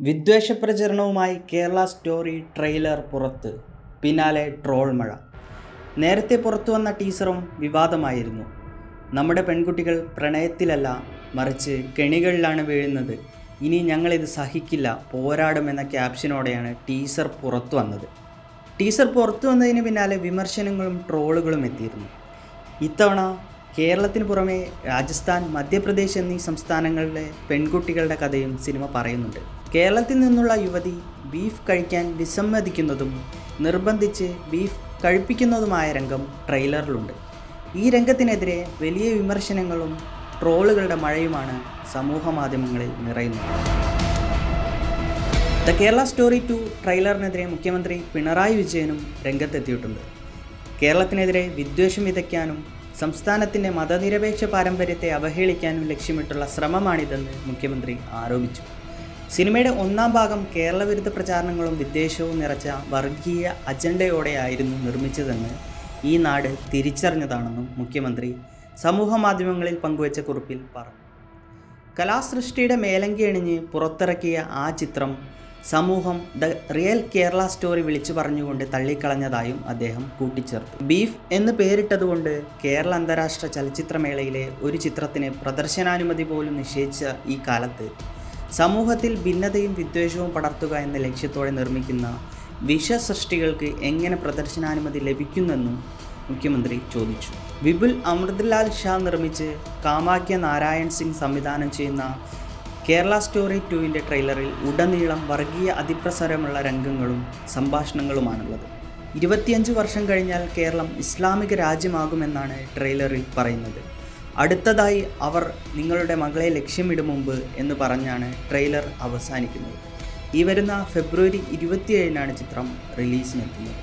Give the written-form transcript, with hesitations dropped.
വിദ്വേഷ പ്രചരണവുമായി Kerala story trailer പുറത്ത്. പിന്നാലെ ട്രോൾ മഴ. നേരത്തെ പുറത്തു വന്ന ടീസറും വിവാദമായിരുന്നു. നമ്മുടെ പെൺകുട്ടികൾ പ്രണയത്തിലല്ല, മറിച്ച് കെണികളിലാണ് വീഴുന്നത്. ഇനി ഞങ്ങളിത് സഹിക്കില്ല, പോരാടുമെന്ന ക്യാപ്ഷനോടെയാണ് ടീസർ പുറത്തു വന്നത്. ടീസർ പുറത്തു വന്നതിന് പിന്നാലെ വിമർശനങ്ങളും ട്രോളുകളും എത്തിയിരുന്നു. ഇത്തവണ കേരളത്തിന് പുറമെ രാജസ്ഥാൻ, മധ്യപ്രദേശ് എന്നീ സംസ്ഥാനങ്ങളിലെ പെൺകുട്ടികളുടെ കഥയും സിനിമ പറയുന്നുണ്ട്. കേരളത്തിൽ നിന്നുള്ള യുവതി ബീഫ് കഴിക്കാൻ വിസമ്മതിക്കുന്നതും നിർബന്ധിച്ച് ബീഫ് കഴിപ്പിക്കുന്നതുമായ രംഗം ട്രെയിലറിലുണ്ട്. ഈ രംഗത്തിനെതിരെ വലിയ വിമർശനങ്ങളും ട്രോളുകളുടെ മഴയുമാണ് സമൂഹ മാധ്യമങ്ങളിൽ നിറയുന്നത്. ദ കേരള സ്റ്റോറി 2 ട്രെയിലറിനെതിരെ മുഖ്യമന്ത്രി പിണറായി വിജയനും രംഗത്തെത്തിയിട്ടുണ്ട്. കേരളത്തിനെതിരെ വിദ്വേഷം വിതയ്ക്കാനും സംസ്ഥാനത്തിൻ്റെ മതനിരപേക്ഷ പാരമ്പര്യത്തെ അവഹേളിക്കാനും ലക്ഷ്യമിട്ടുള്ള ശ്രമമാണിതെന്ന് മുഖ്യമന്ത്രി ആരോപിച്ചു. സിനിമയുടെ ഒന്നാം ഭാഗം കേരളവിരുദ്ധ പ്രചാരണങ്ങളും വിദ്വേഷവും നിറച്ച വർഗീയ അജണ്ടയോടെയായിരുന്നു നിർമ്മിച്ചതെന്ന് ഈ നാട് തിരിച്ചറിഞ്ഞതാണെന്നും മുഖ്യമന്ത്രി സമൂഹ മാധ്യമങ്ങളിൽ പങ്കുവച്ച കുറിപ്പിൽ പറഞ്ഞു. കലാസൃഷ്ടിയുടെ മേലങ്കി അണിഞ്ഞ് പുറത്തിറക്കിയ ആ ചിത്രം സമൂഹം ദ റിയൽ കേരള സ്റ്റോറി വിളിച്ചു പറഞ്ഞുകൊണ്ട് തള്ളിക്കളഞ്ഞതായും അദ്ദേഹം കൂട്ടിച്ചേർത്തു. ബീഫ് എന്ന് പേരിട്ടതുകൊണ്ട് കേരള അന്താരാഷ്ട്ര ചലച്ചിത്രമേളയിലെ ഒരു ചിത്രത്തിന് പ്രദർശനാനുമതി പോലും നിഷേധിച്ച ഈ കാലത്ത് സമൂഹത്തിൽ ഭിന്നതയും വിദ്വേഷവും പടർത്തുക എന്ന ലക്ഷ്യത്തോടെ നിർമ്മിക്കുന്ന വിഷസൃഷ്ടികൾക്ക് എങ്ങനെ പ്രദർശനാനുമതി ലഭിക്കുന്നെന്നും മുഖ്യമന്ത്രി ചോദിച്ചു. വിപുൽ അമൃത്ലാൽ ഷാ നിർമ്മിച്ച് കാമാഖ്യ നാരായൺ സിംഗ് സംവിധാനം ചെയ്യുന്ന കേരള സ്റ്റോറി 2 ട്രെയിലറിൽ ഉടനീളം വർഗീയ അതിപ്രസരമുള്ള രംഗങ്ങളും സംഭാഷണങ്ങളുമാണുള്ളത്. 25 വർഷം കഴിഞ്ഞാൽ കേരളം ഇസ്ലാമിക രാജ്യമാകുമെന്നാണ് ട്രെയിലറിൽ പറയുന്നത്. അടുത്തതായി അവർ നിങ്ങളുടെ മകളെ ലക്ഷ്യമിടും മുമ്പ് എന്ന് പറഞ്ഞാണ് ട്രെയിലർ അവസാനിക്കുന്നത്. ഈ വരുന്ന ഫെബ്രുവരി 27-നാണ് ചിത്രം റിലീസിനെത്തുന്നത്.